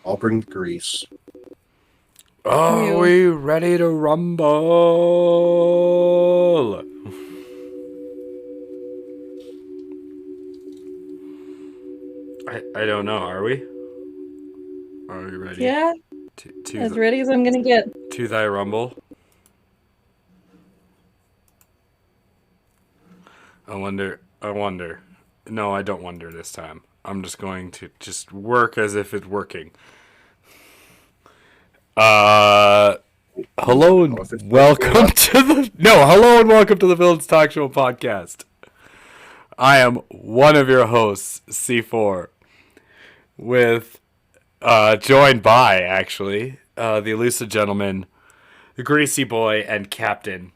I'll bring grease. Are we ready to rumble? I don't know. Are we? Are we ready? Yeah, as ready as I'm gonna get. To thy rumble. I wonder. No, I don't wonder this time. I'm just going to just work as if it's working. Hello and welcome to the Villains Talk Show podcast. I am one of your hosts, C4, with joined by actually the elusive gentleman, the greasy boy, and captain.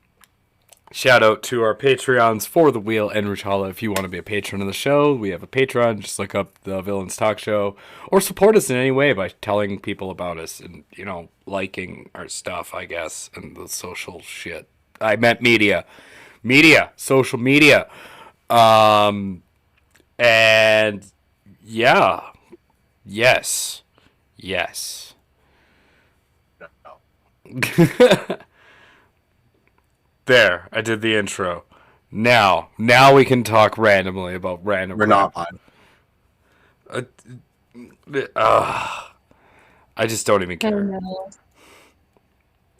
Shout out to our Patreons For the Wheel and Ruchala. If you want to be a patron of the show, we have a Patreon. Just look up the Villains Talk Show, or support us in any way by telling people about us and, you know, liking our stuff, I guess, and the social shit. I meant media, social media, and yeah, yes. There, I did the intro. Now we can talk randomly about random. We're not on. I just don't even care.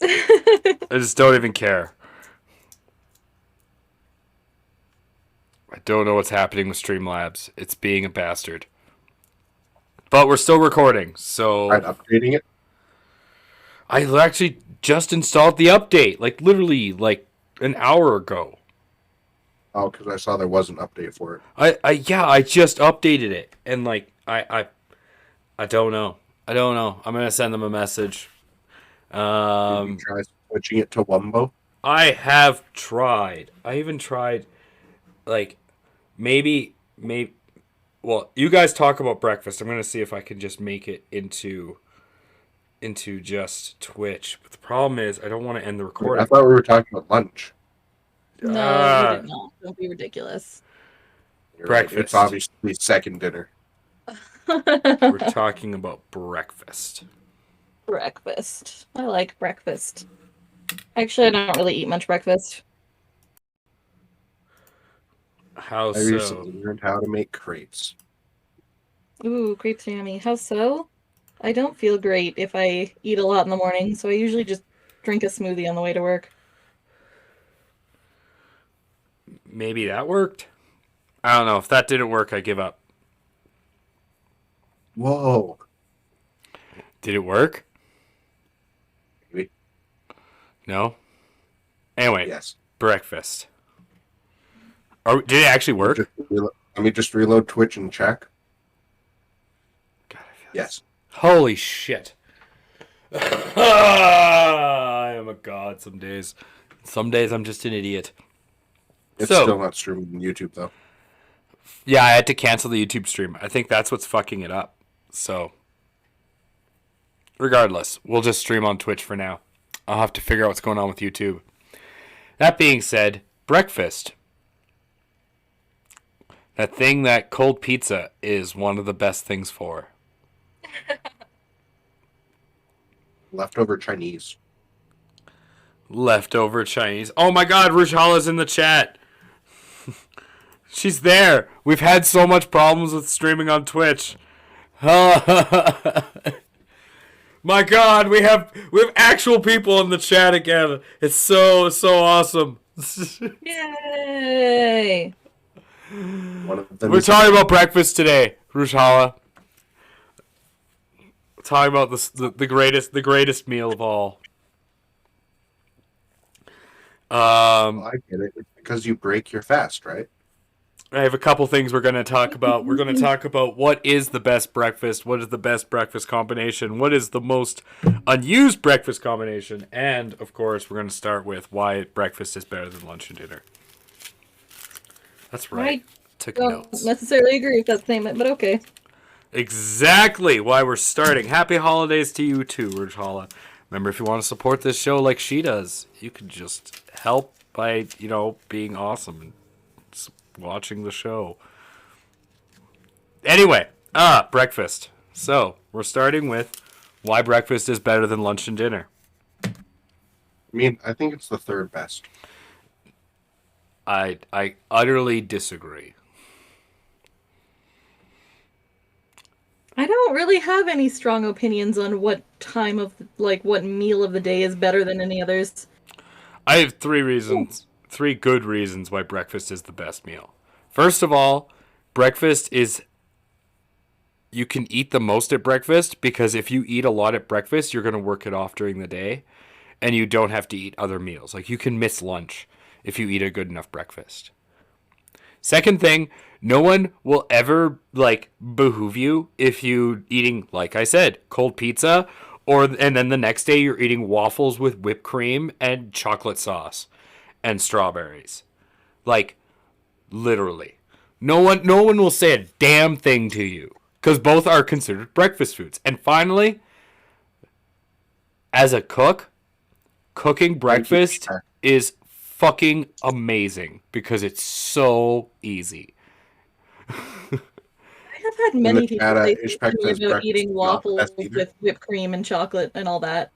I I just don't even care. I don't know what's happening with Streamlabs. It's being a bastard. But we're still recording, so... I'm updating it. I actually just installed the update, like literally like an hour ago. Oh, because I saw there was an update for it. I just updated it, and like I don't know. I'm gonna send them a message. Did you try switching it to Wumbo? I have tried. I even tried, like, maybe. Well, you guys talk about breakfast. I'm gonna see if I can just make it into just Twitch. But the problem is, I don't want to end the recording. I thought we were talking about lunch. No, we did not. Don't be ridiculous. Breakfast. Right. It's obviously second dinner. We're talking about breakfast. Breakfast. I like breakfast. Actually, I don't really eat much breakfast. How I so? recently learned how to make crepes. Ooh, crepes are yummy. How so? I don't feel great if I eat a lot in the morning, so I usually just drink a smoothie on the way to work. Maybe that worked? I don't know. If that didn't work, I give up. Whoa. Did it work? Maybe. No? Anyway, Yes. breakfast. Did it actually work? Let me just reload Twitch and check. God, I feel Yes. Holy shit. I am a god some days. Some days I'm just an idiot. It's still not streaming on YouTube, though. Yeah, I had to cancel the YouTube stream. I think that's what's fucking it up. So, regardless, we'll just stream on Twitch for now. I'll have to figure out what's going on with YouTube. That being said, breakfast. That thing that cold pizza is one of the best things for. Leftover Chinese. Leftover Chinese. Oh my god, Ruchala's in the chat. She's there. We've had so much problems with streaming on Twitch. My god, we have actual people in the chat again. It's so awesome. Yay! We're talking about breakfast today, Ruchala. Talking about the greatest meal of all. Well, I get it. It's because you break your fast, right? I have a couple things we're going to talk about. We're going to talk about what is the best breakfast, what is the best breakfast combination, what is the most unused breakfast combination, and, of course, we're going to start with why breakfast is better than lunch and dinner. That's right. Took notes. Don't necessarily agree with that statement, but okay. Exactly why we're starting. Happy holidays to you too, Ruchala. Remember, if you want to support this show like she does, you can just help by, being awesome and watching the show. Anyway, breakfast. So, we're starting with Why breakfast is better than lunch and dinner. I mean, I think it's the third best. I utterly disagree. I don't really have any strong opinions on what time of, what meal of the day is better than any others. I have 3 reasons, 3 good reasons why breakfast is the best meal. First of all, breakfast is, you can eat the most at breakfast because if you eat a lot at breakfast, you're going to work it off during the day and you don't have to eat other meals. Like you can miss lunch if you eat a good enough breakfast. Second thing, no one will ever behoove you if you eating, like I said, cold pizza, and then the next day you're eating waffles with whipped cream and chocolate sauce and strawberries. Like literally. No one will say a damn thing to you because both are considered breakfast foods. And finally, as a cook, cooking breakfast is fucking amazing because it's so easy. I have had many people say about eating waffles with whipped cream and chocolate and all that.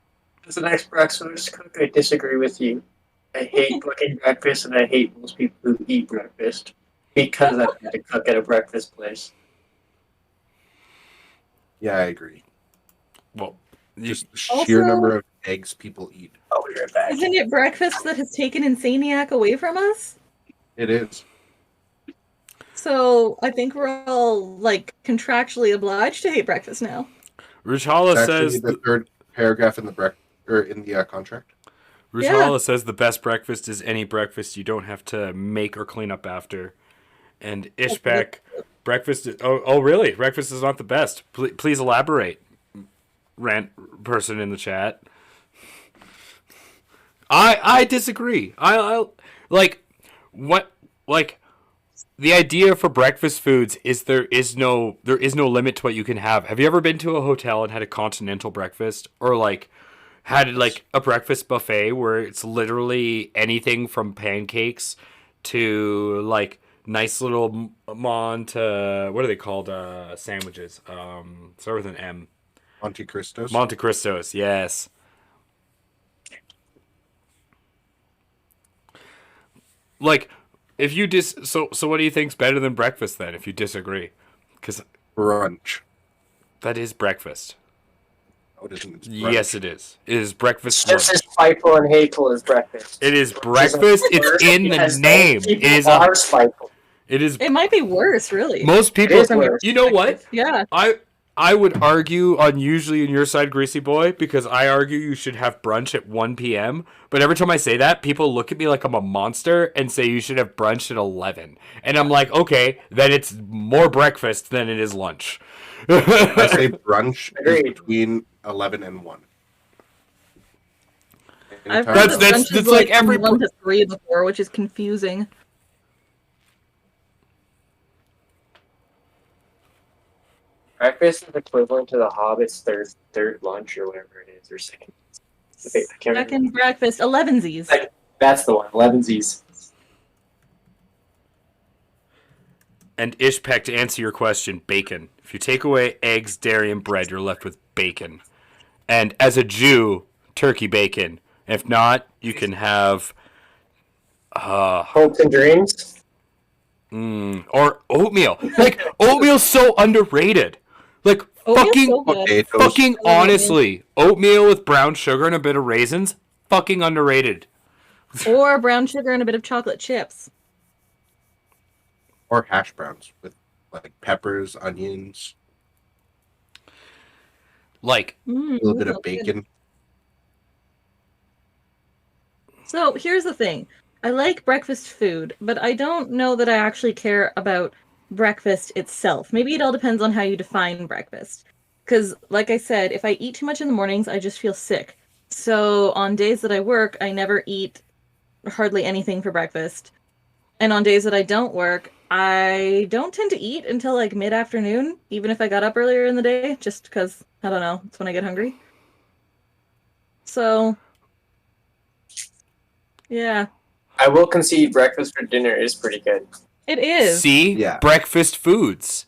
As an ex-breakfast cook, I disagree with you. I hate cooking breakfast, and I hate most people who eat breakfast because I've had to cook at a breakfast place. Yeah, I agree. Well, just the sheer number of eggs people eat. Oh, you're back. Isn't it breakfast that has taken Insaniac away from us? It is. So I think we're all contractually obliged to hate breakfast now. Rujhala says the third paragraph in the contract. Rujhala says the best breakfast is any breakfast you don't have to make or clean up after. And Ishbek, breakfast is... Oh, really? Breakfast is not the best. Please elaborate, rant person in the chat. I disagree. The idea for breakfast foods is there is no limit to what you can have. Have you ever been to a hotel and had a continental breakfast, or had a breakfast buffet where it's literally anything from pancakes to nice little what are they called, sandwiches? Start with an M. Monte Cristos. Monte Cristos, yes. If you so what do you think's better than breakfast then? If you disagree, because brunch. That is breakfast. No, it isn't. Yes, it is. It is breakfast. It's just as spiteful and hateful as breakfast. It is breakfast. It's in the name. It is spiteful. It is. It might be worse, really. Most people. You know what? Yeah. I would argue on usually on your side, Greasy Boy, because I argue you should have brunch at 1 p.m. But every time I say that, people look at me like I'm a monster and say you should have brunch at 11. And I'm like, okay, then it's more breakfast than it is lunch. I say brunch is between 11 and 1. I've heard that's like every 1 to 3 before, which is confusing. Breakfast is equivalent to the Hobbit's third lunch or whatever it is, or second. Second breakfast, 11sies. That's the one, 11sies. And Ishpek, to answer your question, bacon. If you take away eggs, dairy, and bread, you're left with bacon. And as a Jew, turkey bacon. If not, you can have hopes and dreams. Or oatmeal. Oatmeal's so underrated. Fucking honestly, oatmeal with brown sugar and a bit of raisins, fucking underrated. Or brown sugar and a bit of chocolate chips. Or hash browns with peppers, onions. A little bit of bacon. So here's the thing. I like breakfast food, but I don't know that I actually care about breakfast itself. Maybe it all depends on how you define breakfast. Because, like I said, if I eat too much in the mornings, I just feel sick. So on days that I work, I never eat hardly anything for breakfast. And on days that I don't work, I don't tend to eat until mid-afternoon, even if I got up earlier in the day, just because, I don't know, it's when I get hungry. So, yeah. I will concede breakfast for dinner is pretty good. It is. See? Yeah. Breakfast foods.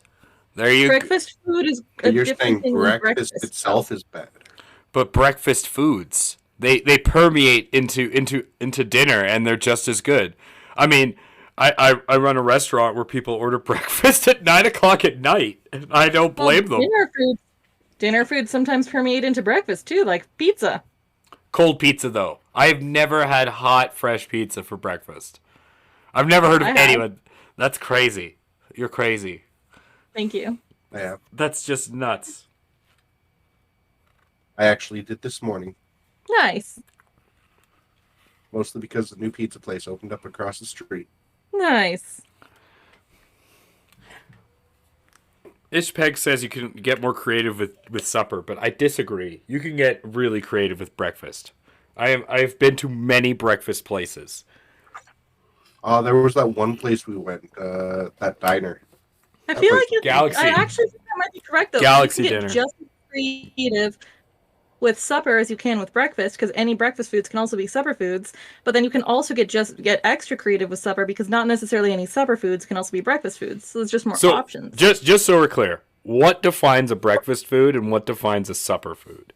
There you go. Breakfast food is a You're different saying thing breakfast itself is better. But breakfast foods, they permeate into dinner, and they're just as good. I mean, I run a restaurant where people order breakfast at 9 o'clock at night, and I don't blame them. Dinner food sometimes permeate into breakfast too, like pizza. Cold pizza, though. I've never had hot, fresh pizza for breakfast. I've never heard of anyone. That's crazy. You're crazy. Thank you. Yeah. That's just nuts. I actually did this morning. Nice. Mostly because the new pizza place opened up across the street. Nice. Ishpeg says you can get more creative with supper, but I disagree. You can get really creative with breakfast. I've been to many breakfast places. There was that one place we went, that diner. I feel like Galaxy. I actually think that might be correct though. Galaxy you can get dinner. just as creative with supper as you can with breakfast, because any breakfast foods can also be supper foods. But then you can also get extra creative with supper, because not necessarily any supper foods can also be breakfast foods. So there's just more options. Just so we're clear, what defines a breakfast food and what defines a supper food?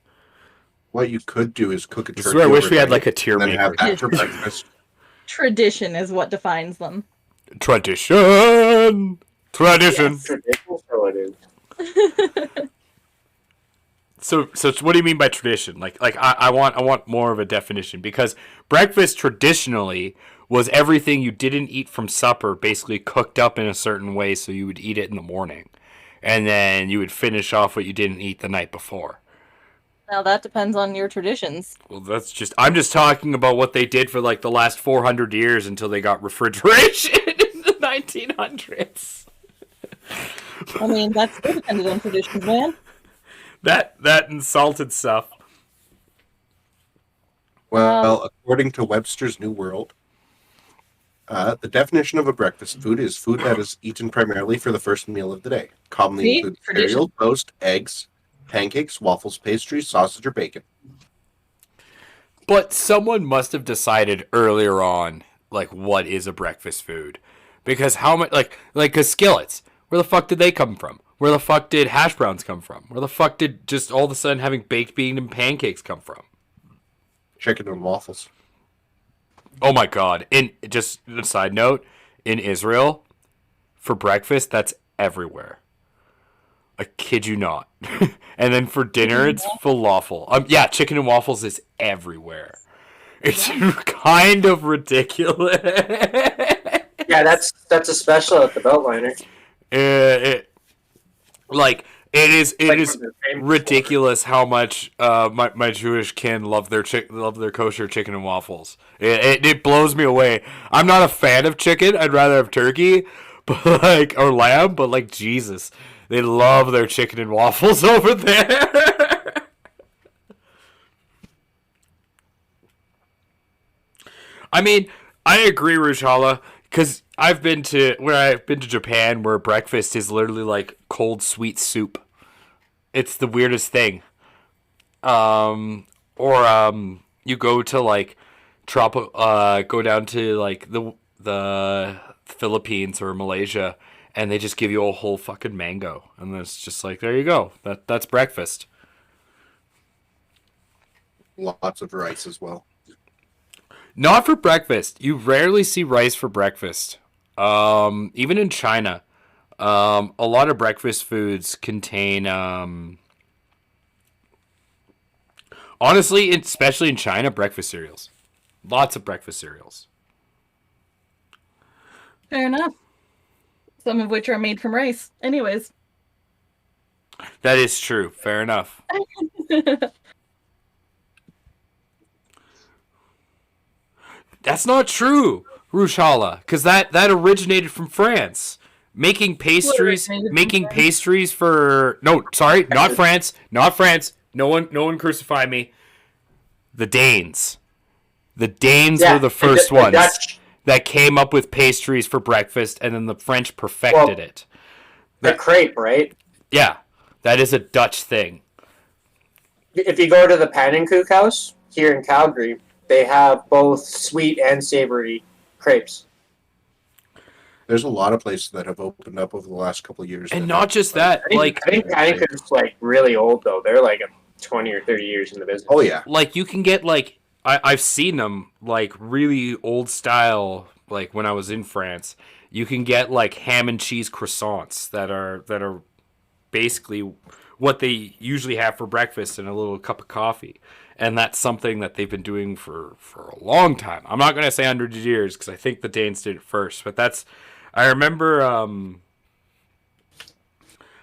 What you could do is cook a turkey. This is where I wish we had overnight like a tier and then maker. have that for breakfast. Tradition is what defines them. Tradition. Tradition. Yes. Traditional, so it is. So what do you mean by tradition? Like I want more of a definition, because breakfast traditionally was everything you didn't eat from supper, basically cooked up in a certain way so you would eat it in the morning, and then you would finish off what you didn't eat the night before. Now that depends on your traditions. Well, I'm just talking about what they did for like the last 400 years until they got refrigeration in the 1900s. I mean, that's still dependent on traditions, man. That and salted stuff. Well, according to Webster's New World, the definition of a breakfast food is food that is eaten primarily for the first meal of the day. Commonly includes cereal, toast, eggs, pancakes, waffles, pastries, sausage, or bacon. But someone must have decided earlier on, like, what is a breakfast food? Because how much, cause skillets, where the fuck did they come from? Where the fuck did hash browns come from? Where the fuck did just all of a sudden having baked beans and pancakes come from? Chicken and waffles. Oh my god. Just a side note, in Israel, for breakfast, that's everywhere. I kid you not. And then for dinner, it's falafel. Yeah, chicken and waffles is everywhere. It's kind of ridiculous. Yeah, that's a special at the Beltliner. It is ridiculous how much my Jewish kin love their kosher chicken and waffles. It blows me away. I'm not a fan of chicken. I'd rather have turkey, or lamb. But like Jesus, they love their chicken and waffles over there. I mean, I agree, Rujhala, because I've been to Japan, where breakfast is literally like cold sweet soup. It's the weirdest thing. You go to like go down to like the Philippines or Malaysia, and they just give you a whole fucking mango, and it's just like, there you go. That's breakfast. Lots of rice as well. Not for breakfast. You rarely see rice for breakfast. Even in China, a lot of breakfast foods contain, honestly, especially in China, breakfast cereals. Lots of breakfast cereals. Fair enough. Some of which are made from rice. Anyways. That is true. Fair enough. That's not true, Rujhala, because that originated from France. Making pastries for not France. No one crucify me. The Danes. The Danes were the first ones that came up with pastries for breakfast, and then the French perfected it. The crepe, right? Yeah, that is a Dutch thing. If you go to the Pan and Kook house here in Calgary, they have both sweet and savory crepes. There's a lot of places that have opened up over the last couple of years. And not just that. I think Pan and Kook's like really old, though. They're like 20 or 30 years in the business. Oh yeah. Like you can get like I've seen them like really old style. Like when I was in France, you can get like ham and cheese croissants that are basically what they usually have for breakfast and a little cup of coffee. And that's something that they've been doing for a long time. I'm not going to say hundreds of years because I think the Danes did it first. But I remember,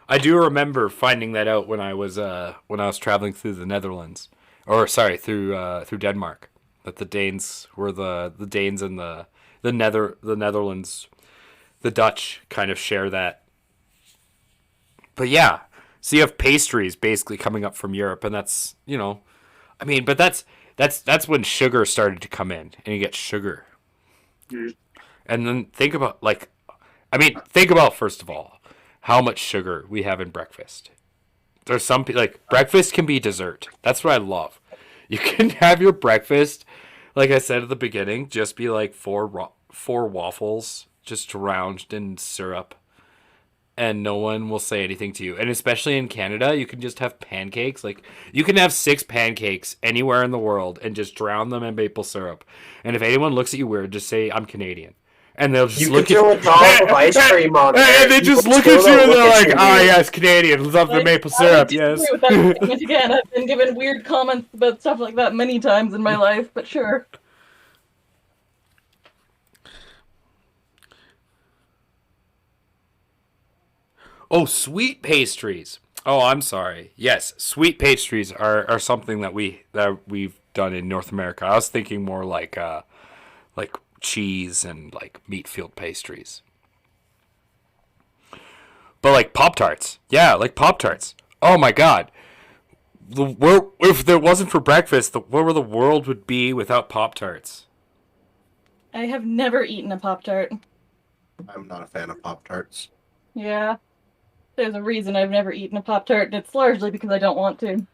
I do remember finding that out when I was traveling through the Netherlands. Or, sorry, through Denmark. That the Danes were the Danes and the Netherlands, the Dutch kind of share that. But yeah, so you have pastries basically coming up from Europe, and that's, I mean, but that's when sugar started to come in, and you get sugar. Mm. And then think about first of all, how much sugar we have in breakfast. There's some like breakfast can be dessert. That's what I love. You can have your breakfast, like I said at the beginning, just be like four waffles just drowned in syrup. And no one will say anything to you. And especially in Canada, you can just have pancakes. Like, you can have 6 pancakes anywhere in the world and just drown them in maple syrup. And if anyone looks at you weird, just say, I'm Canadian. And they'll just look at you. You can throw a dollop of ice cream on there. And they just look at you and they're like, yes, Canadian. Love the maple syrup, yes. Once again, I've been given weird comments about stuff like that many times in my life, but sure. Oh, sweet pastries. Oh, I'm sorry. Yes, sweet pastries are something that we've done in North America. I was thinking more like cheese and like meat filled pastries. But like Pop-Tarts. Yeah, like Pop-Tarts. Oh my god. If there wasn't for breakfast, where the world would be without Pop-Tarts. I have never eaten a Pop-Tart. I'm not a fan of Pop-Tarts. Yeah. There's a reason I've never eaten a Pop-Tart, and it's largely because I don't want to.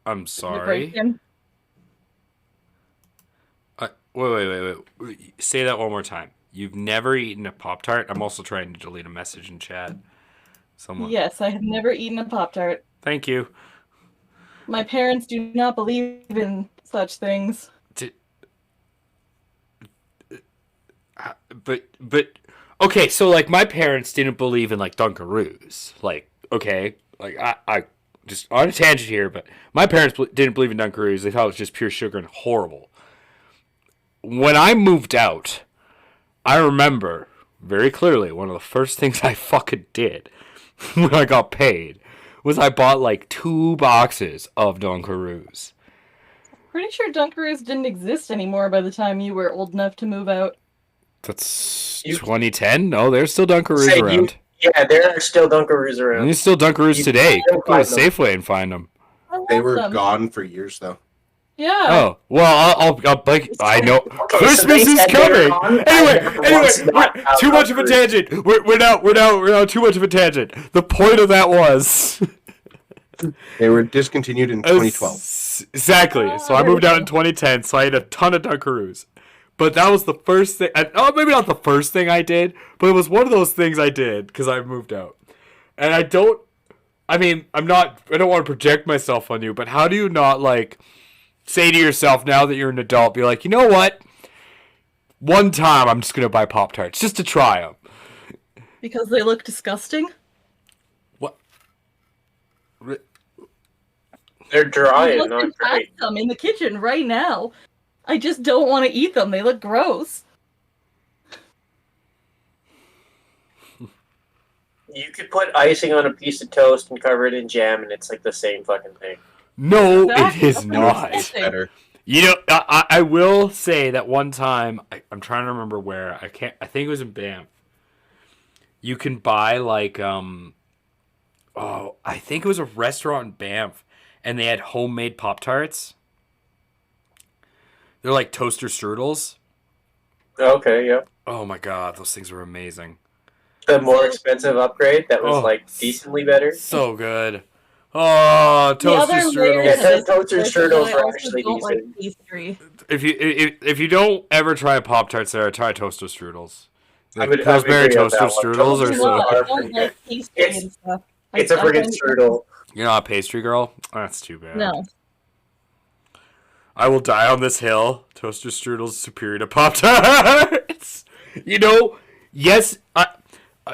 I'm sorry. Wait. Say that one more time. You've never eaten a Pop-Tart? I'm also trying to delete a message in chat. Someone. Yes, I have never eaten a Pop-Tart. Thank you. My parents do not believe in such things. But okay, so like my parents didn't believe in like Dunkaroos. Like, okay, like I just on a tangent here, but my parents didn't believe in Dunkaroos. They thought it was just pure sugar and horrible. When I moved out, I remember very clearly one of the first things I fucking did when I got paid was I bought like 2 boxes of Dunkaroos. Pretty sure Dunkaroos didn't exist anymore by the time you were old enough to move out. That's 2010? No, there's still Dunkaroos around. Yeah, there are still Dunkaroos around. And there's still Dunkaroos today. Go to Safeway and find them. They were gone for years, though. Yeah. Oh, well, I'll I know. Okay, Christmas is coming! Anyway, too much of a tangent. We're now too much of a tangent. The point of that was... They were discontinued in 2012. Exactly. So I moved out in 2010, so I had a ton of Dunkaroos. But that was the first thing. Maybe not the first thing I did, but it was one of those things I did because I moved out. And I don't want to project myself on you, but how do you not, like, say to yourself now that you're an adult, be like, you know what? One time I'm just going to buy Pop-Tarts just to try them. Because they look disgusting? What? They're dry and not great. I have some in the kitchen right now. I just don't want to eat them. They look gross. You could put icing on a piece of toast and cover it in jam, and it's like the same fucking thing. No, it is not. It's better. You know, I will say that one time, I'm trying to remember where. I think it was in Banff. You can buy like, I think it was a restaurant in Banff, and they had homemade Pop-Tarts. They're like toaster strudels. Okay, yeah. Oh my god, those things were amazing. The more expensive upgrade that was like decently better. So good. Oh, toaster strudels. Yeah, toaster strudels were actually decent. If you don't ever try a Pop-Tart, Sarah, try toaster strudels. Like I would Pillsbury agree on that toasted one. strudels or Toasted No, so? I are don't pretty like good. pastry and stuff. It's a I friggin' find- strudel. You're not a pastry girl? That's too bad. No. I will die on this hill. Toaster strudels superior to Pop Tarts. You know, yes,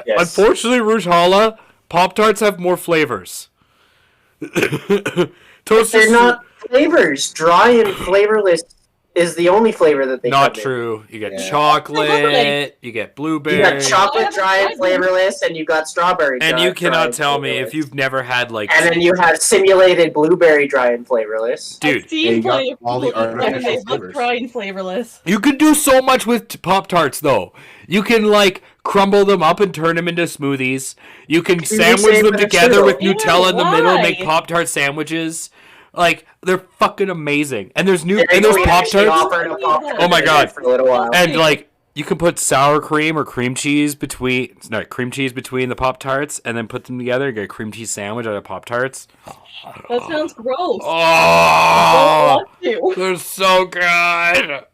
Yes. unfortunately, Rouge Hala, Pop Tarts have more flavors. Toaster They're not flavors. Dry and flavorless is the only flavor that they Not come in. true. You get Yeah. chocolate, you get You blueberry. got chocolate dry and flavorless, and you got strawberry And dry, you cannot and tell me if flavorless. you've never had like And then you have simulated blueberry dry and flavorless. dude, I've seen you got play all the and they artificial look flavors. dry and flavorless. you can do so much with Pop Tarts though. You can like crumble them up and turn them into smoothies. You can do the sandwich same them with a together strudel. with Nutella in the middle and make why? Pop Tart sandwiches. Like they're fucking amazing. And there's They Pop actually Tarts. offered a Pop-Tart Oh my God. for a little while. And like you can put sour cream or cream cheese between the Pop Tarts and then put them together and get a cream cheese sandwich out of Pop Tarts. That sounds gross. Oh, I don't want to. they're so good.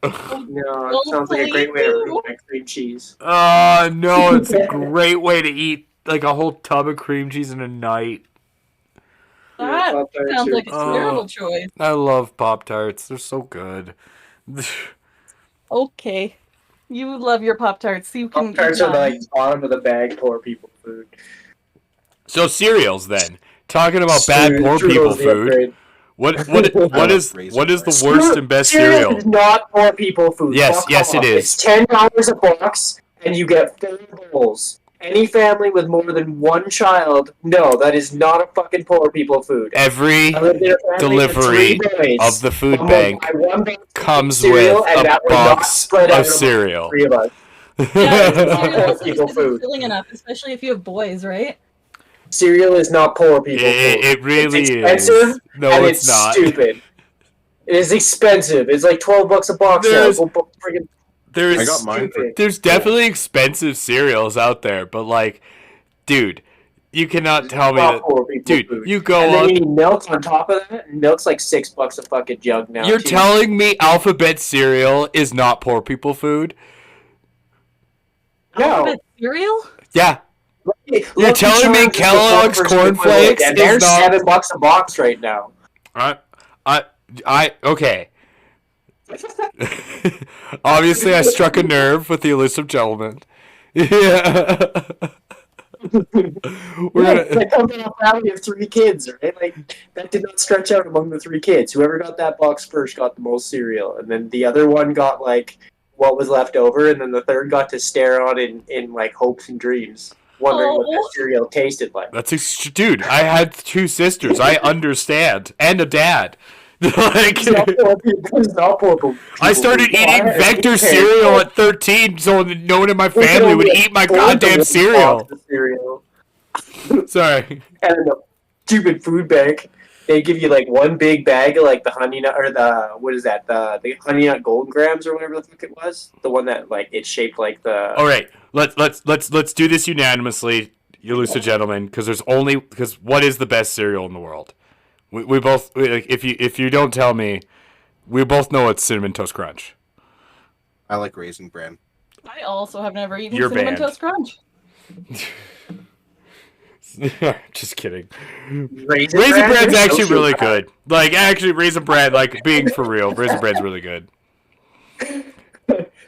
No, it sounds like a great way to ruin my cream cheese. Oh no, it's a great way to eat like a whole tub of cream cheese in a night. That Pop-Tarts sounds are- like a terrible choice. I love Pop Tarts. They're so good. Okay. You love your Pop Tarts, so you can. Pop-Tarts are like bottom of the bag poor people food. So cereals then. Talking about bad poor Strudels people the food. upgrade. What is the worst and best Cereal cereal? is not poor people food. Yes, Fuck yes, it off. is. It's $10 a box, and you get 4 bowls. Any family with more than one child, no, that is not a fucking poor people food. Every I lived in a family with delivery 3 boys. of the food One bank would buy one box of comes cereal, with and a that would not box spread out of among cereal. 3 of us. Yeah, Not cereal poor also people just isn't food. filling enough, especially if you have boys, right? Cereal is not poor people food. It really it's is. expensive, No, and it's not. stupid. It is expensive. It's like $12 a box There's- now. Go friggin' There's I got mine for stupid. There's definitely expensive cereals out there, but like, dude, you cannot tell me Not that. poor people Dude, food. you go And then on. you need milk on top of that. And milk's like $6 a fucking jug now. You're too. telling me alphabet cereal is not poor people food? No. Alphabet cereal? Yeah. Lucky You're telling me Charms is the Kellogg's first Corn equivalent, Flakes and is they're not- $7 a box right now. Okay. Obviously, I struck a nerve with the elusive gentleman. Yeah. We're Yeah, gonna. I come from a family of 3 kids, right? Like that did not stretch out among the 3 kids. Whoever got that box first got the most cereal, and then the other one got like what was left over, and then the third got to stare on in like hopes and dreams, wondering what that Oh. cereal tasted like. Dude. I had 2 sisters. I understand, and a dad. Like, It's not poor people. It's not poor people. I started No, eating I had Vector 2 cereal parents. at 13, so no one in my We could family would only eat my afford the goddamn one cereal. box of cereal. Sorry. And in the stupid food bank, they give you like one big bag of like the honey nut or the what is that the honey nut golden grams or whatever the fuck it was, the one that like it's shaped like the. All right, let's do this unanimously, you lucid gentlemen, because what is the best cereal in the world? We both if you don't tell me, we both know it's Cinnamon Toast Crunch. I like Raisin Bran. I also have never eaten You're Cinnamon banned. Toast Crunch. Just kidding. Raisin Raisin Bran? Bran's They're actually so really bad. good. Like actually, Raisin Bran, like being for real, Raisin Bran's really good.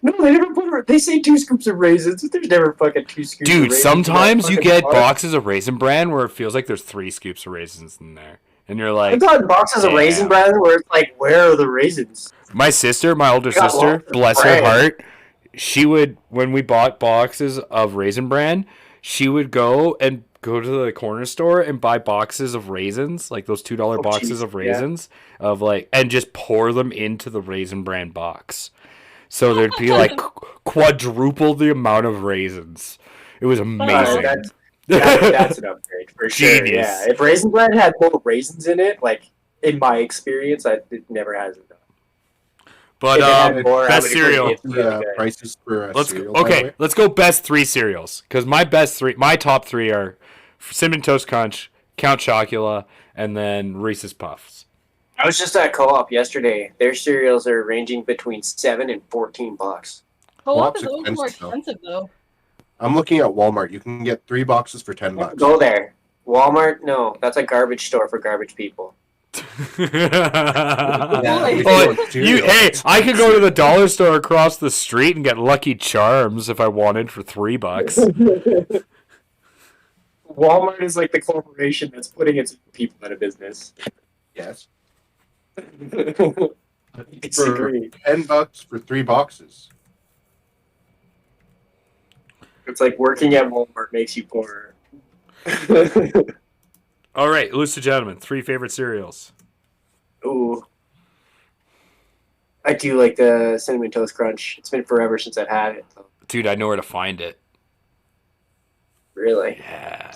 No, they never put. They say 2 scoops of raisins, but there's never fucking 2 scoops. of Dude, raisins. sometimes you Fucking get water. boxes of Raisin Bran where it feels like there's 3 scoops of raisins in there, and you're like, I've gotten boxes of Raisin Damn. Bran where it's like, where are the raisins? my older got sister, lots of bless her bread. heart, she would, when we bought boxes of Raisin Bran, she would go to the corner store and buy boxes of raisins, like those $2 Oh, boxes jeez, of raisins, of like, and just pour them into the Raisin Bran box. So there'd be like quadruple the amount of raisins. It was amazing. That's an upgrade for sure. Genius. Yeah, if Raisin Bran had more raisins in it, like in my experience, it never has enough. But If it had more, I best would agree. cereal. It's really good. Prices for Let's cereal. go. by the Okay, way. let's go best 3 cereals because my top 3 are Cinnamon Toast Crunch, Count Chocula, and then Reese's Puffs. I was just at Co-op yesterday. Their cereals are ranging between $7 and $14. Co-op Co-op's is always more expensive, though. expensive though. I'm looking at Walmart. You can get 3 boxes for $10. Go there. Walmart? No, that's a garbage store for garbage people. I could go to the dollar store across the street and get Lucky Charms if I wanted for $3. Walmart is like the corporation that's putting its people out of business. Yes. I disagree. $10 for 3 boxes. It's like working at Walmart makes you poorer. All right, Lucid Gentlemen, 3 favorite cereals. Ooh. I do like the Cinnamon Toast Crunch. It's been forever since I've had it. Dude, I know where to find it. Really? Yeah.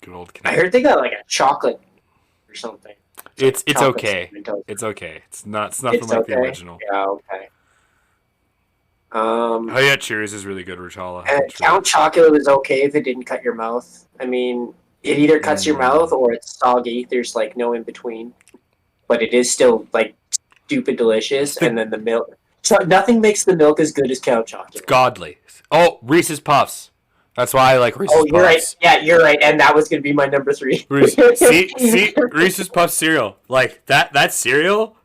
Good old I heard they got like a chocolate or something. It's Chocolate okay. Cinnamon Toast. It's okay. It's nothing like the original. Yeah, okay. Oh yeah, Cheerios is really good, Rujala. Count Chocolate was okay if it didn't cut your mouth. I mean, it either cuts your mouth or it's soggy. There's like no in between. But it is still like stupid delicious. And then the milk. So nothing makes the milk as good as Count Chocolate. It's godly. Oh, Reese's Puffs. That's why I like Reese's Puffs. Oh, you're right. Yeah, you're right. And that was going to be my number 3. See, Reese's Puffs cereal. Like, that cereal,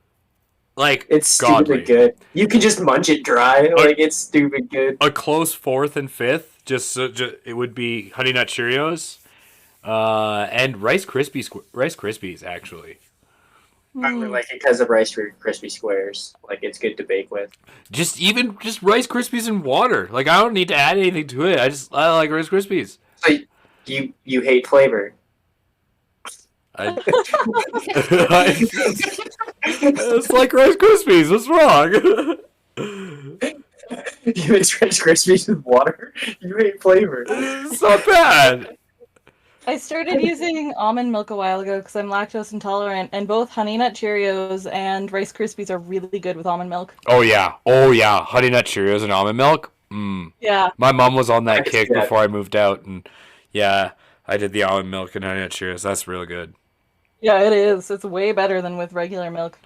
like, it's godly. stupid good. You can just munch it dry. Like, it's stupid good. A close 4th and 5th, just it would be Honey Nut Cheerios and Rice Krispies, actually. I really like it because of Rice Krispie Squares. Like, it's good to bake with. Just Rice Krispies and water. Like, I don't need to add anything to it. I like Rice Krispies. So you hate flavor. It's like Rice Krispies. What's wrong? You mix Rice Krispies with water? You hate flavor. It's not bad. I started using almond milk a while ago because I'm lactose intolerant, and both Honey Nut Cheerios and Rice Krispies are really good with almond milk. Oh yeah, Honey Nut Cheerios and almond milk. Yeah. My mom was on that kick before I moved out, and yeah, I did the almond milk and Honey Nut Cheerios. That's real good. Yeah, it is. It's way better than with regular milk.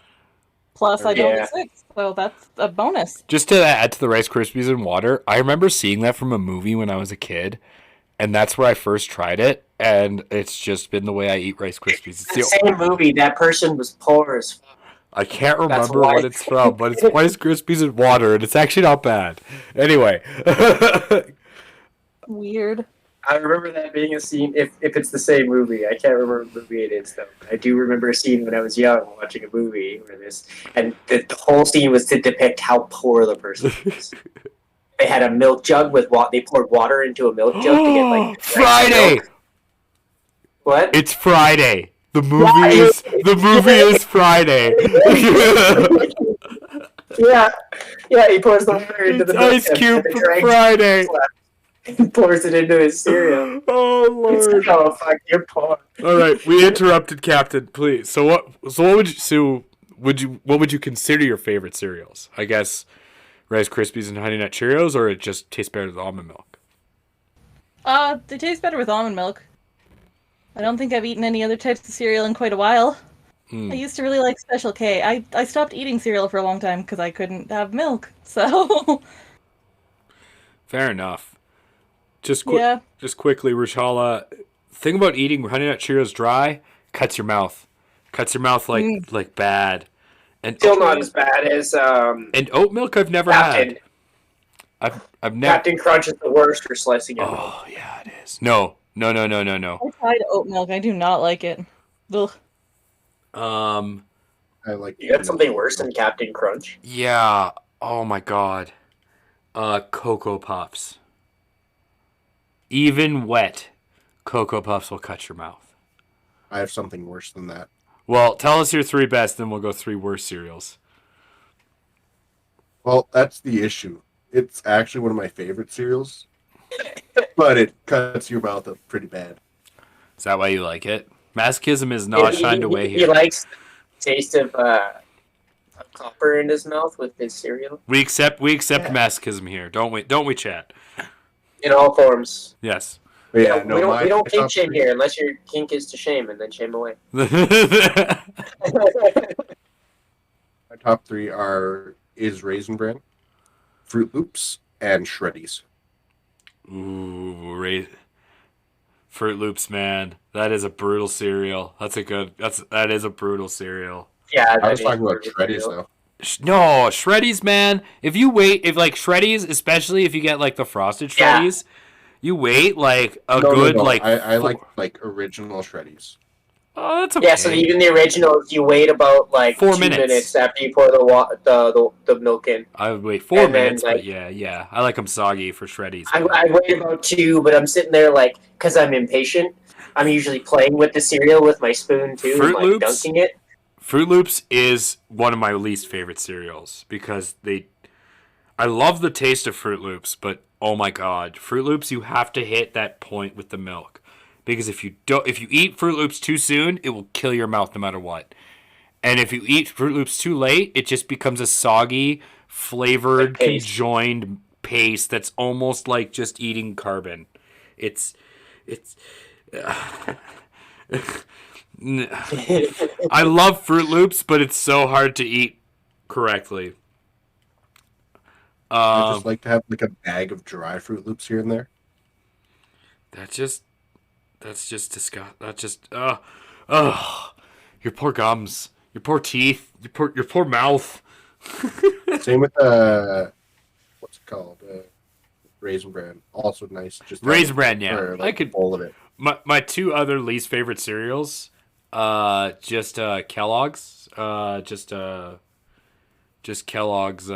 Plus, I don't get sick, so that's a bonus. Just to add to the Rice Krispies and water, I remember seeing that from a movie when I was a kid, and that's where I first tried it. And it's just been the way I eat Rice Krispies. It's the same movie. That person was poor as fuck. I can't remember what it's from, but it's Rice Krispies and water, and it's actually not bad. Anyway. Weird. I remember that being a scene, if it's the same movie. I can't remember what movie it is, though. I do remember a scene when I was young watching a movie where and the whole scene was to depict how poor the person was. They had a milk jug with they poured water into a milk jug to get like Friday! Milk. What? It's Friday. The movie is Friday. yeah, he pours the water into the milk Ice Cube for Friday. He pours it into his cereal. Oh Lord! Oh fuck, you're poor. All right, we interrupted, Captain. Please. So what would you consider your favorite cereals? I guess Rice Krispies and Honey Nut Cheerios, or it just tastes better with almond milk? They taste better with almond milk. I don't think I've eaten any other types of cereal in quite a while. I used to really like Special K. I stopped eating cereal for a long time because I couldn't have milk. So. Fair enough. Just quickly, Rishala. Thing about eating Honey Nut Cheerios dry, cuts your mouth. Cuts your mouth like bad. And still not as bad as and oat milk I've never Captain. had. I've never. Captain Crunch is the worst for slicing it. Oh yeah, it is. No. I tried oat milk. I do not like it. Ugh. I like. You got something worse than Captain Crunch? Yeah. Oh my god. Cocoa Puffs. Even wet, Cocoa Puffs will cut your mouth. I have something worse than that. Well, tell us your 3 best, then we'll go 3 worst cereals. Well, that's the issue. It's actually one of my favorite cereals, but it cuts your mouth up pretty bad. Is that why you like it? Masochism is not shined away here. He likes the taste of copper in his mouth with his cereal. We accept masochism here, don't we, chat? In all forms. Yes. But yeah, we don't kink shame here unless your kink is to shame and then shame away. My top 3 is Raisin Bran, Fruit Loops, and Shreddies. Ooh, Fruit Loops, man. That is a brutal cereal. That is a brutal cereal. Yeah, I was talking about Shreddies though. No, Shreddies, man. If like Shreddies, especially if you get like the frosted Shreddies, you wait like good. Like I like original Shreddies. Oh, that's okay. Yeah, so even the originals, you wait about like 4 2 minutes. minutes after you pour the milk in. I would wait 4 minutes, then, but yeah, I like them soggy for Shreddies. I wait about 2, but I'm sitting there like, because I'm impatient. I'm usually playing with the cereal with my spoon too, Fruit and like Loops? dunking it. Fruit Loops is one of my least favorite cereals because I love the taste of Fruit Loops, but oh my god, Fruit Loops, you have to hit that point with the milk. Because if you eat Fruit Loops too soon, it will kill your mouth no matter what. And if you eat Fruit Loops too late, it just becomes a soggy, flavored, conjoined paste that's almost like just eating carbon. It's I love Fruit Loops, but it's so hard to eat correctly. I just like to have like a bag of dry Fruit Loops here and there. That's just disgusting. That's just your poor gums, your poor teeth, your poor mouth. Same with what's it called? Raisin Bran. Also nice. Just Raisin Bran, yeah. Like I could bowl of it. My two other least favorite cereals, just Kellogg's, just Kellogg's.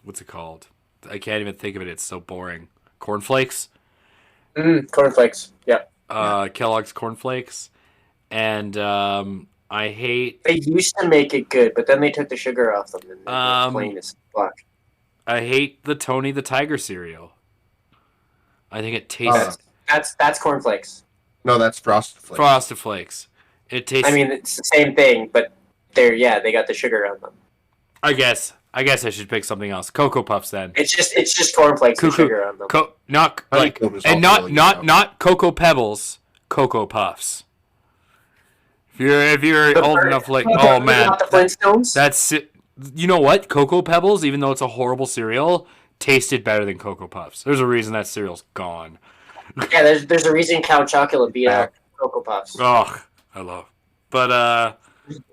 What's it called? I can't even think of it. It's so boring. Cornflakes. Cornflakes. Yeah. Kellogg's cornflakes, and I hate. They used to make it good, but then they took the sugar off them and they're plain as fuck. I hate the Tony the Tiger cereal. I think it tastes. That's cornflakes. No, that's Frosted Flakes. Frosted Flakes. It tastes. I mean, it's the same thing, but they got the sugar on them. I guess I should pick something else. Cocoa Puffs then. It's just cornflakes with sugar on them. Not like and not Cocoa Pebbles. Cocoa Puffs. If you're old enough, like oh man, not the Flintstones. That's it. You know what? Cocoa Pebbles, even though it's a horrible cereal, tasted better than Cocoa Puffs. There's a reason that cereal's gone. Yeah, there's a reason Count Chocula beat out Cocoa Puffs. Oh, I love. But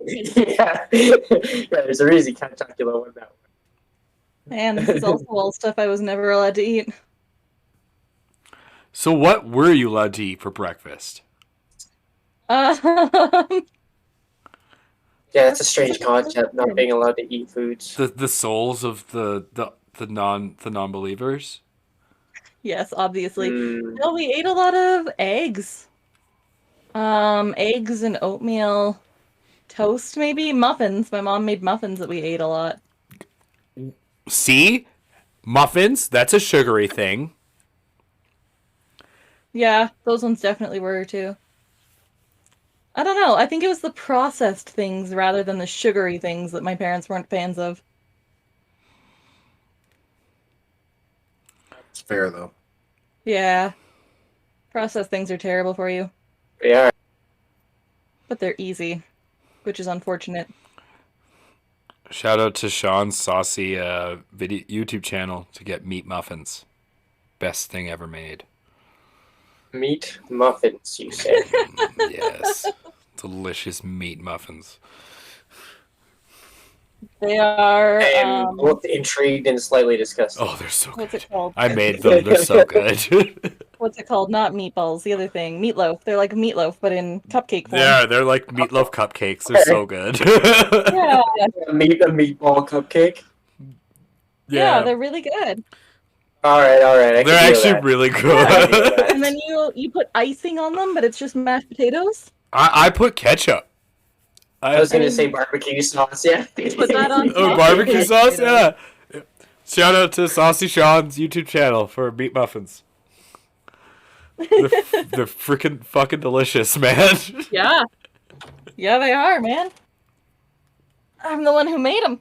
yeah, there's a reason Count Chocula won that one. Man, this is also all stuff I was never allowed to eat. So what were you allowed to eat for breakfast? Yeah, that's a strange concept, not being allowed to eat foods. The souls of the non-believers? Yes, obviously. No, we ate a lot of eggs. Eggs and oatmeal toast, maybe muffins. My mom made muffins that we ate a lot. See? Muffins, that's a sugary thing. Yeah, those ones definitely were too. I don't know. I think it was the processed things rather than the sugary things that my parents weren't fans of. It's fair though. Yeah. Processed things are terrible for you. They are. But they're easy, which is unfortunate. Shout out to Sean's saucy video YouTube channel to get meat muffins. Best thing ever made. Meat muffins, you say? Yes. Delicious meat muffins. They are... I am both intrigued and slightly disgusted. Oh, they're so good. What's it called? I made them. They're so good. What's it called? Not meatballs. The other thing. Meatloaf. They're like meatloaf, but in cupcake form. Yeah, they're like meatloaf cupcakes. They're so good. Yeah. A meatball cupcake? Yeah, they're really good. All right. They're actually really good. And then you put icing on them, but it's just mashed potatoes. I put ketchup. I was going to say barbecue sauce, yeah. Put that on. Oh, barbecue sauce? Yeah. Shout out to Saucy Sean's YouTube channel for meat muffins. They're freaking fucking delicious, man. Yeah. Yeah, they are, man. I'm the one who made them.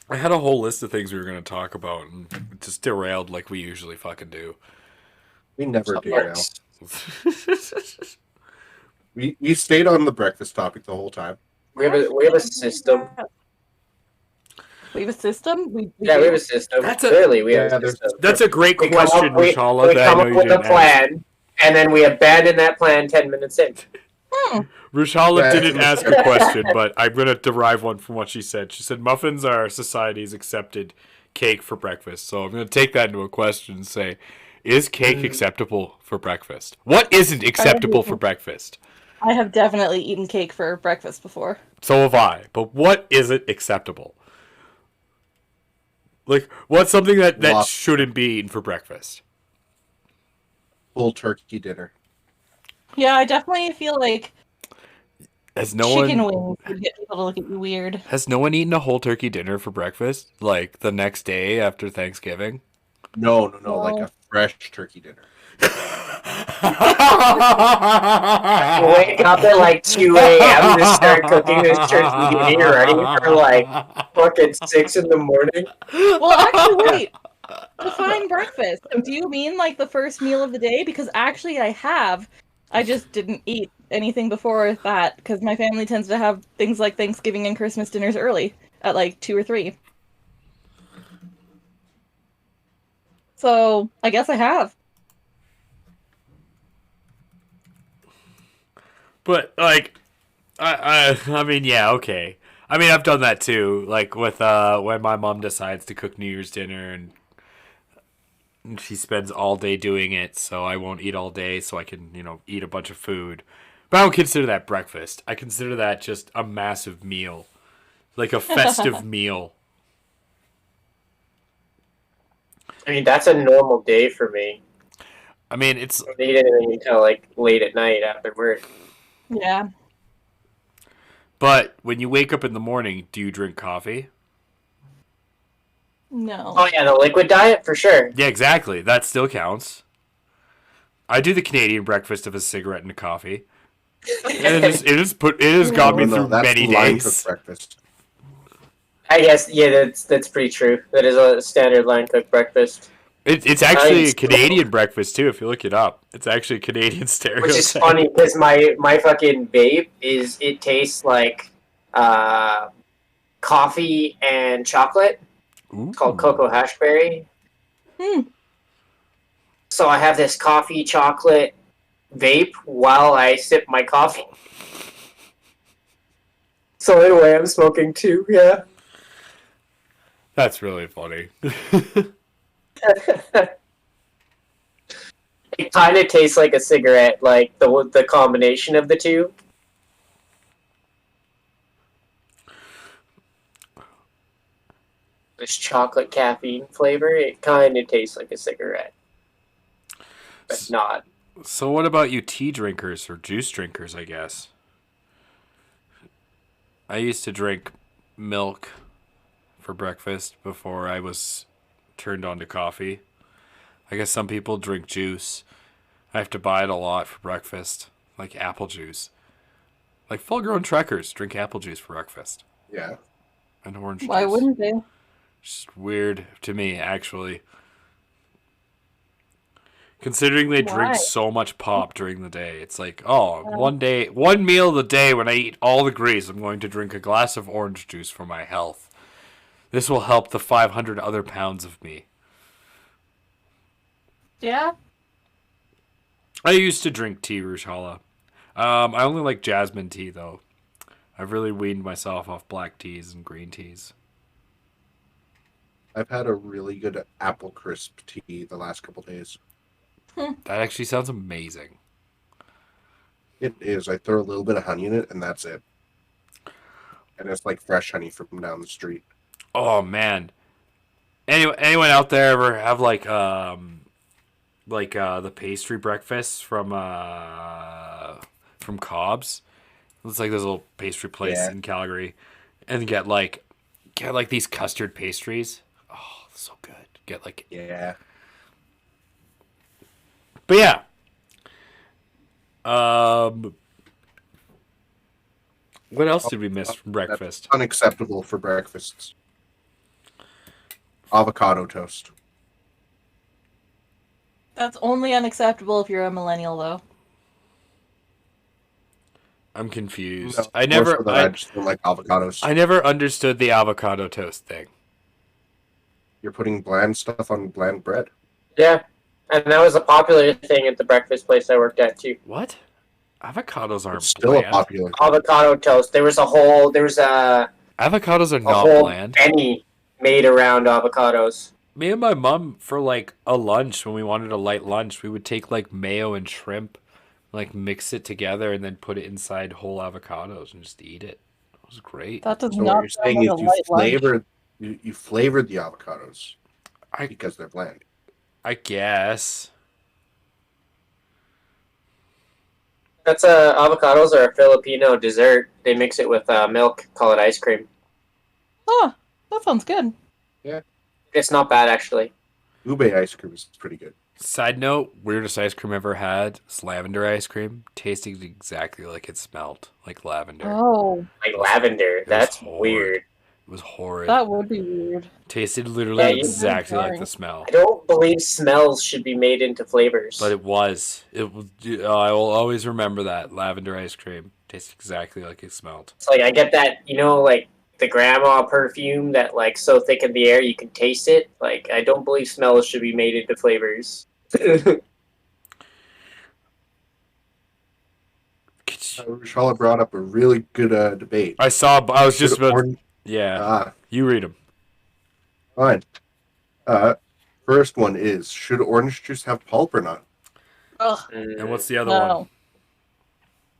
I had a whole list of things we were going to talk about and just derailed like we usually fucking do. We never derail. We stayed on the breakfast topic the whole time. We have a system. We have a system? We We have a system. Clearly, we have a system. That's a great We question, Rishala. we come up with a plan, and then we abandon that plan 10 minutes in. Rishala didn't ask a question, but I'm going to derive one from what she said. She said muffins are society's accepted cake for breakfast. So I'm going to take that into a question and say, is cake acceptable for breakfast? What isn't acceptable for breakfast? I have definitely eaten cake for breakfast before. So have I. But what isn't acceptable? Like, what's something that shouldn't be eaten for breakfast? Full turkey dinner. Yeah, I definitely feel like chicken wings would get people to look at you weird. Has no one eaten a whole turkey dinner for breakfast? Like, the next day after Thanksgiving? No, like a fresh turkey dinner. You wake up at like 2 a.m. to start cooking this turkey dinner ready for like fucking 6 in the morning. Well, actually, wait. Define breakfast. Do you mean like the first meal of the day? Because actually I have. I just didn't eat anything before that because my family tends to have things like Thanksgiving and Christmas dinners early at like 2 or 3. So I guess I have. But like, I mean, yeah, okay. I mean, I've done that too. Like with when my mom decides to cook New Year's dinner and she spends all day doing it, so I won't eat all day, so I can eat a bunch of food. But I don't consider that breakfast. I consider that just a massive meal, like a festive meal. I mean, that's a normal day for me. I mean, it's. I don't eat anything until like late at night after work. Yeah. But when you wake up in the morning, do you drink coffee? No. Oh yeah, the liquid diet for sure. Yeah, exactly. That still counts. I do the Canadian breakfast of a cigarette and a coffee. It has got me through many days. Breakfast. I guess that's pretty true. That is a standard line cooked breakfast. It's actually a Canadian breakfast too. If you look it up, it's actually a Canadian stereotype. Which is funny because my fucking vape it tastes like coffee and chocolate. Ooh. It's called Cocoa Hashberry. So I have this coffee chocolate vape while I sip my coffee. So in a way, I'm smoking too. Yeah. That's really funny. It kind of tastes like a cigarette, like the combination of the two. This chocolate caffeine flavor, it kind of tastes like a cigarette, but not. So what about you tea drinkers or juice drinkers, I guess? I used to drink milk for breakfast before I was turned on to coffee. I guess some people drink juice. I have to buy it a lot for breakfast, like apple juice. Like full-grown trekkers drink apple juice for breakfast. Yeah. And orange juice. Why wouldn't they? Just weird to me, actually. Considering they drink so much pop during the day. It's like, one meal of the day when I eat all the grease, I'm going to drink a glass of orange juice for my health. This will help the 500 other pounds of me. Yeah. I used to drink tea, Rishala. I only like jasmine tea, though. I've really weaned myself off black teas and green teas. I've had a really good apple crisp tea the last couple days. That actually sounds amazing. It is. I throw a little bit of honey in it, and that's it. And it's like fresh honey from down the street. Oh man! Anyone out there ever have like the pastry breakfast from Cobb's? It's like this little pastry place in Calgary, and get like these custard pastries. Oh, so good. Get like But yeah. What else did we miss from breakfast? That's unacceptable for breakfasts. Avocado toast. That's only unacceptable if you're a millennial, though. I'm confused. No, I more so never, that I just don't like avocados. I never understood the avocado toast thing. You're putting bland stuff on bland bread. Yeah, and that was a popular thing at the breakfast place I worked at too. What? Avocados aren't It's still a bland. popular thing. Avocado toast. There was a Avocados are not whole bland. penny made around avocados. Me and my mom, for like a lunch, when we wanted a light lunch, we would take like mayo and shrimp, like mix it together, and then put it inside whole avocados and just eat it. It was great. That does So what not you're sound saying like is a light lunch. you flavored the avocados because they're bland. I guess. That's avocados are a Filipino dessert. They mix it with milk, call it ice cream. Oh, that sounds good. Yeah. It's not bad actually. Ube ice cream is pretty good. Side note, weirdest ice cream I ever had is lavender ice cream. Tasted exactly like it smelled, like lavender. Oh, Like lavender. That's weird. It was horrid. that would be weird. Tasted literally Yeah, exactly like the smell. I don't believe smells should be made into flavors. But it was. It was. I will always remember that lavender ice cream. Tastes exactly like it smelled. It's like I get that, like the grandma perfume that like so thick in the air you can taste it. Like I don't believe smells should be made into flavors. Charlotte brought up a really good debate. I saw. I was just about. Yeah. Ah, You read them. fine. First one is, should orange juice have pulp or not? Ugh, And what's the other one? no.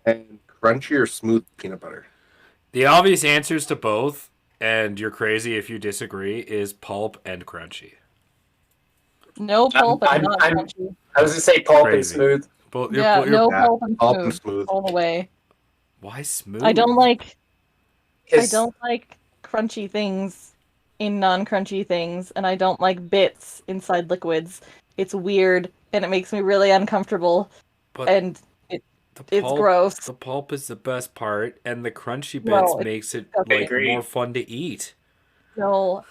And crunchy or smooth peanut butter? The obvious answers to both, and you're crazy if you disagree, is pulp and crunchy. No pulp and I'm- not I'm- crunchy. I was gonna say pulp and Crazy. smooth. But Yeah, no yeah, pulp and pulp smooth. and smooth. All the way. Why smooth? I don't like I 'Cause don't like crunchy things in non-crunchy things, and I don't like bits inside liquids. It's weird, and it makes me really uncomfortable, But and the it's gross. The pulp is the best part, and the crunchy bits No, makes it okay. like Agree. more fun to eat. No,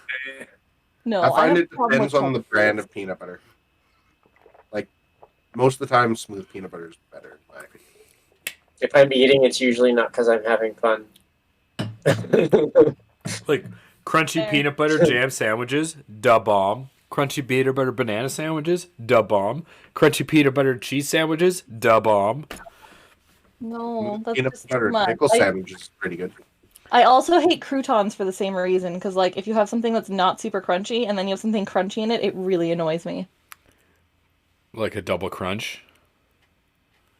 no. I find have it a problem with depends on the pulp brand foods. of peanut butter. Like, most of the time, smooth peanut butter is better, in my opinion. if I'm eating, it's usually not because I'm having fun. Like crunchy Fair. peanut butter jam sandwiches, da bomb. Crunchy peanut butter banana sandwiches, da bomb. Crunchy peanut butter cheese sandwiches, da bomb. No, that's Peanut just butter too much. pickle sandwich is pretty good. I also hate croutons for the same reason, because like if you have something that's not super crunchy and then you have something crunchy in it, it really annoys me. Like a double crunch.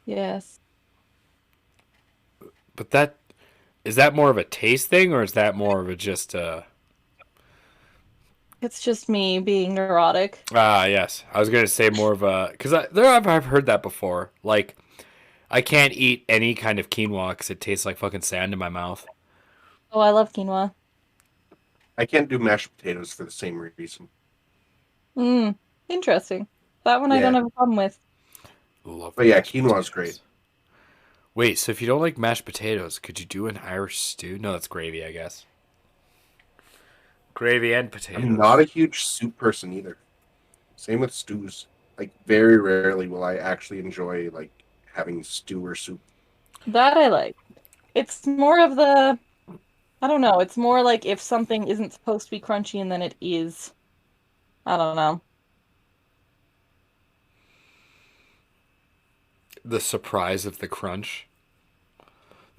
Yes. But that is that more of a taste thing, or is that more of a just It's just me being neurotic. yes. I was gonna say more of a because I've heard that before. Like I can't eat any kind of quinoa because it tastes like fucking sand in my mouth. Oh, I love quinoa. I can't do mashed potatoes for the same reason. Interesting. That one I don't Yeah. have a problem with. Love But yeah, mashed quinoa's potatoes. great. Wait, so if you don't like mashed potatoes, could you do an Irish stew? No, that's gravy, I guess. Gravy and potatoes. I'm not a huge soup person either. Same with stews. Like, very rarely will I actually enjoy, like, having stew or soup. That I like. It's more of the, I don't know, it's more like if something isn't supposed to be crunchy and then it is. I don't know. The surprise of the crunch.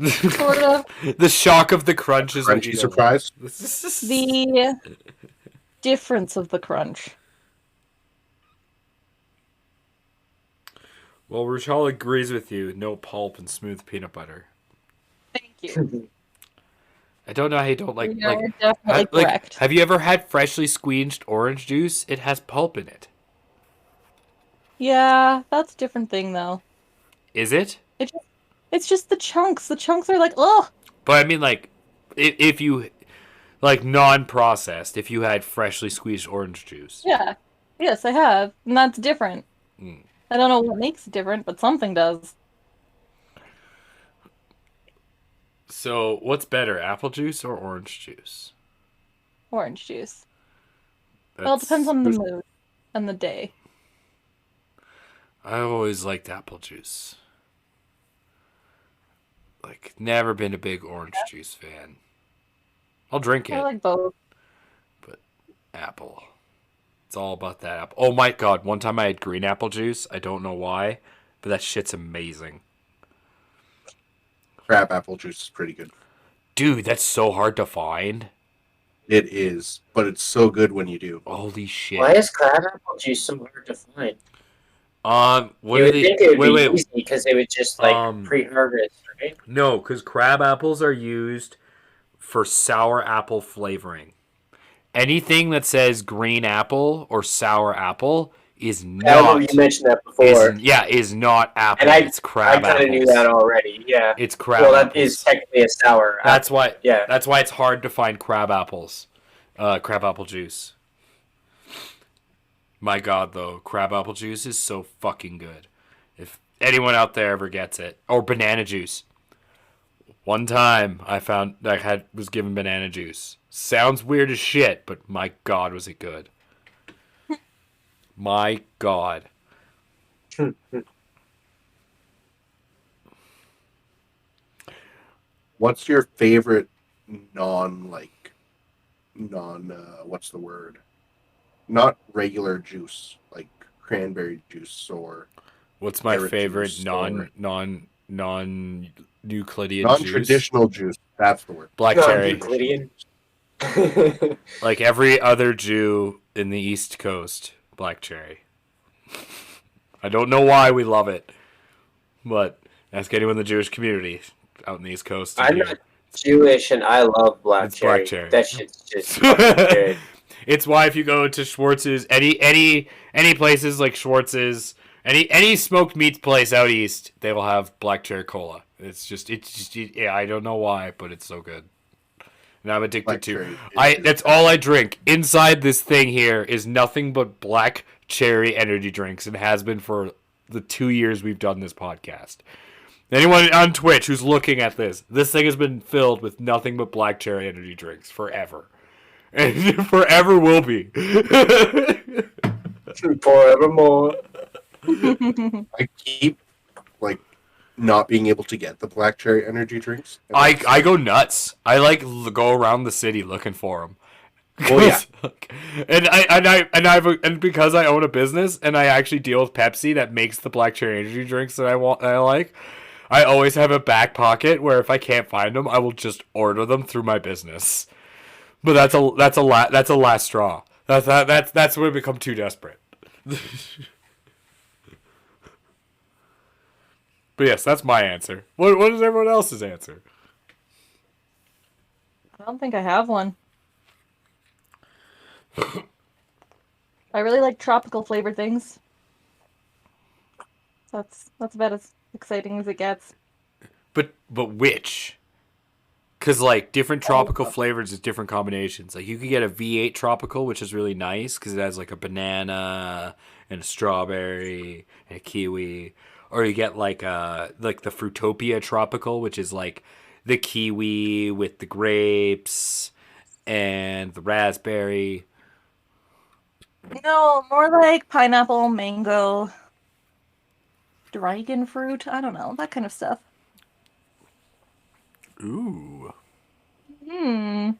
Sort of. The shock of the crunch is what Crunchy you don't surprise. like. The difference of the crunch. Well, Rachel agrees with you. No pulp and smooth peanut butter. Thank you. I don't know how you don't like. You are Like, definitely correct. have you ever had freshly squeezed orange juice? It has pulp in it. Yeah, that's a different thing though. Is it? It's just the chunks. The chunks are like, ugh. But I mean, like, if you like non-processed, if you had freshly squeezed orange juice. Yeah. Yes, I have. And that's different. Mm. I don't know what makes it different, but something does. So, what's better, apple juice or orange juice? Orange juice. Well, it depends on the mood and the day. I always liked apple juice. Like, never been a big orange juice fan. I'll drink I it, like both. but apple. It's all about that apple. Oh my god, one time I had green apple juice. I don't know why, but that shit's amazing. Crab apple juice is pretty good. Dude, that's so hard to find. It is, but it's so good when you do. Holy shit. Why is crab apple juice so hard to find? What You are would they? think it would be Wait. easy because they would just like pre-harvest, right? No, because crab apples are used for sour apple flavoring. Anything that says green apple or sour apple is I know not. you mentioned that before, Is not apple. and It's crab I kind of apples. knew that already. Yeah. It's crab Well, apples. that is technically a sour. That's apple. why. Yeah. That's why it's hard to find crab apples. Crab apple juice. My God, though, crab apple juice is so fucking good. If anyone out there ever gets it, or banana juice. One time I was given banana juice. Sounds weird as shit, but my God, was it good. My God. What's your favorite what's the word? Not regular juice, like cranberry juice or What's my carrot favorite juice non-Euclidean juice? non-traditional juice. That's the word. Black No, cherry. Euclidean. Like every other Jew in the East Coast, black cherry. I don't know why we love it, but ask anyone in the Jewish community out in the East Coast. I'm not Jewish, and I love black It's cherry. black cherry. That shit's just fucking good. It's why if you go to Schwartz's, any places like Schwartz's, any smoked meats place out east, they will have black cherry cola. It's just yeah, I don't know why, but it's so good. And I'm addicted Black to. cherry. That's all I drink. Inside this thing here is nothing but black cherry energy drinks, and has been for the 2 years we've done this podcast. Anyone on Twitch who's looking at this thing has been filled with nothing but black cherry energy drinks forever. And forever will be. Forevermore. I keep like not being able to get the black cherry energy drinks. I go nuts. I like go around the city looking for them. Well, yeah. And because I own a business and I actually deal with Pepsi that makes the black cherry energy drinks that I like, I always have a back pocket where if I can't find them, I will just order them through my business. But that's a last straw. That's when I become too desperate. But yes, that's my answer. What is everyone else's answer? I don't think I have one. I really like tropical flavored things. That's about as exciting as it gets. But which? Because like different tropical flavors is different combinations. Like you could get a V8 tropical, which is really nice because it has like a banana and a strawberry and a kiwi. Or you get like the Fruitopia tropical, which is like the kiwi with the grapes and the raspberry. No, more like pineapple, mango, dragon fruit. I don't know, that kind of stuff. Ooh. Hmm.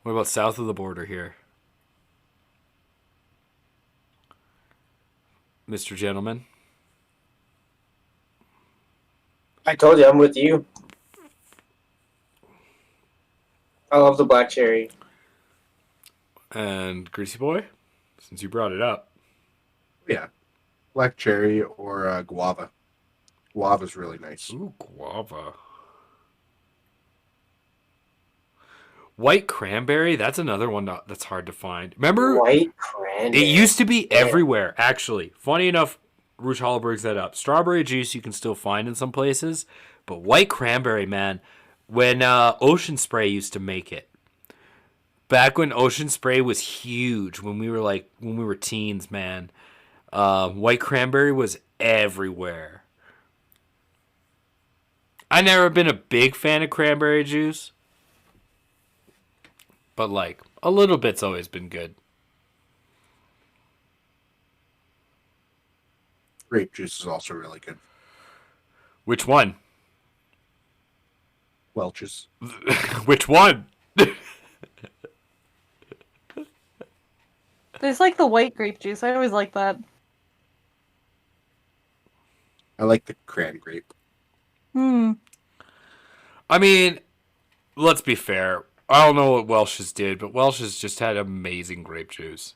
What about south of the border here? Mr. Gentleman? I told you, I'm with you. I love the black cherry. And Greasy Boy? Since you brought it up. Yeah. Black cherry or guava. Guava's really nice. Ooh, guava. White cranberry, that's another one that's hard to find. Remember? White cranberry. It used to be everywhere, actually. Funny enough, Rouge Hall brings that up. Strawberry juice you can still find in some places, but white cranberry, man, when Ocean Spray used to make it. Back when Ocean Spray was huge, when we were teens, man, white cranberry was everywhere. I never been a big fan of cranberry juice, but like a little bit's always been good. Grape juice is also really good. Which one? Welch's. Which one? There's like the white grape juice. I always like that. I like the cran grape. I mean, let's be fair. I don't know what Welch's did, but Welch's just had amazing grape juice.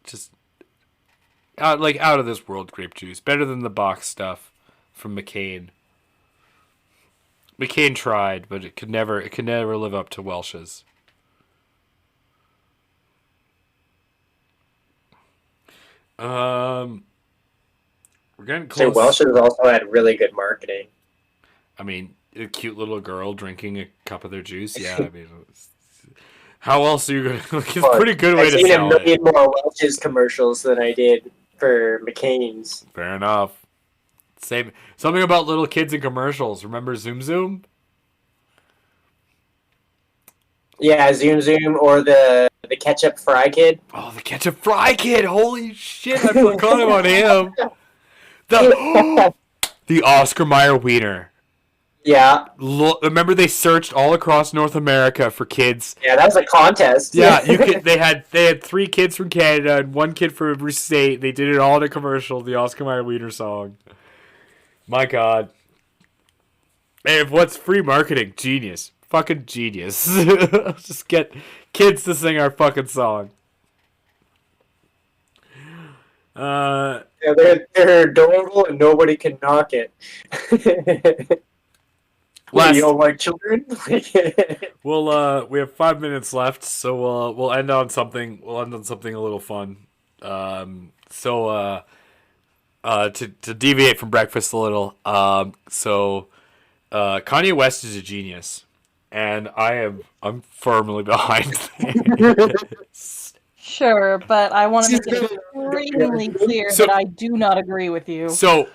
Just out of this world grape juice. Better than the box stuff from McCain. McCain tried, but it could never live up to Welch's. We're getting close. So Welch's also had really good marketing. I mean, a cute little girl drinking a cup of their juice. Yeah, I mean, how else are you gonna? It's a pretty good way to sell it. I've seen a million more Welch's commercials than I did for McCain's. Fair enough. Same. Something about little kids in commercials. Remember Zoom Zoom? Yeah, Zoom Zoom or the ketchup fry kid. Oh, the ketchup fry kid! Holy shit! I forgot about him. The Oscar Mayer wiener. Yeah. Remember they searched all across North America for kids. Yeah, that was a contest. Yeah, you could. They had 3 kids from Canada and 1 kid from every state. They did it all in a commercial. The Oscar Mayer wiener song. My God. Hey, what's free marketing? Genius. Fucking genius. Just get kids to sing our fucking song. Yeah, they're adorable and nobody can knock it. You don't like children? We have 5 minutes left, so we'll end on something. We'll end on something a little fun. To deviate from breakfast a little. Kanye West is a genius, and I'm firmly behind this. Sure, but I want to make it extremely clear that I do not agree with you. So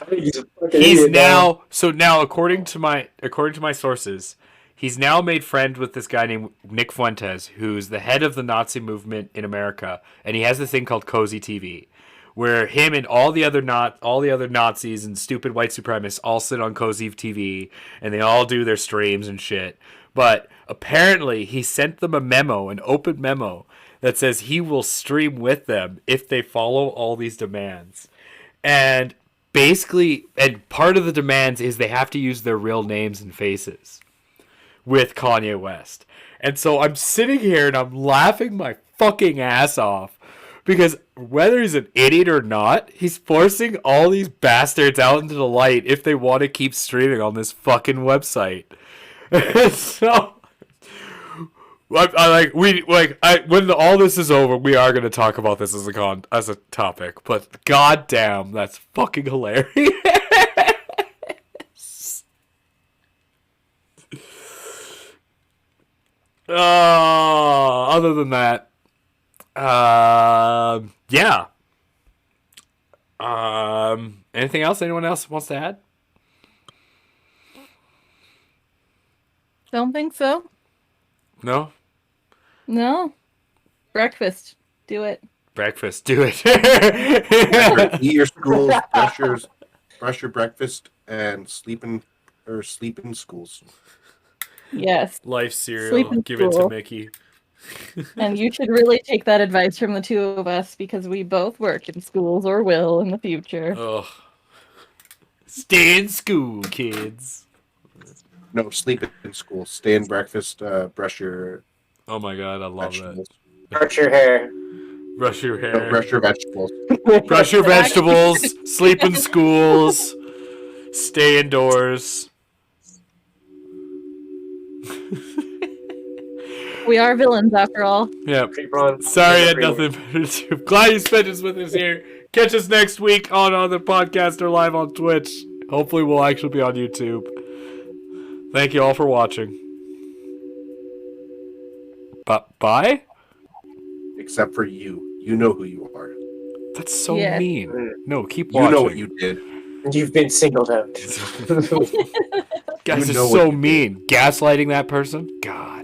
now according to my sources, he's now made friends with this guy named Nick Fuentes, who's the head of the Nazi movement in America, and he has this thing called Cozy TV, where him and all the other Nazis and stupid white supremacists all sit on Cozy TV, and they all do their streams and shit. But apparently, he sent them an open memo, that says he will stream with them if they follow all these demands. And basically, and part of the demands is they have to use their real names and faces with Kanye West. And so I'm sitting here and I'm laughing my fucking ass off because whether he's an idiot or not, he's forcing all these bastards out into the light if they want to keep streaming on this fucking website. So when all this is over, we are going to talk about this as a topic. But goddamn, that's fucking hilarious. Other than that, yeah. Anything else? Anyone else wants to add? Don't think so. No? No. Breakfast. Do it. Breakfast. Do it. Eat your schools, brush your breakfast, and sleep in schools. Yes. Life cereal. Give it to Mickey. And you should really take that advice from the two of us because we both work in schools or will in the future. Ugh. Stay in school, kids. No, sleep in school. Stay in breakfast. Brush your. Oh my god, I love vegetables. that. Brush your hair. Brush your hair. No, brush your vegetables. Brush your vegetables. Sleep in schools. Stay indoors. We are villains after all. Yeah. Sorry, I had nothing better to do. Glad you spent this with us here. Catch us next week on the podcast or live on Twitch. Hopefully, we'll actually be on YouTube. Thank you all for watching. Bye? Except for you. You know who you are. That's so mean. No, keep watching. You know what you did. You've been singled out. Guys, are so mean. Gaslighting that person? God.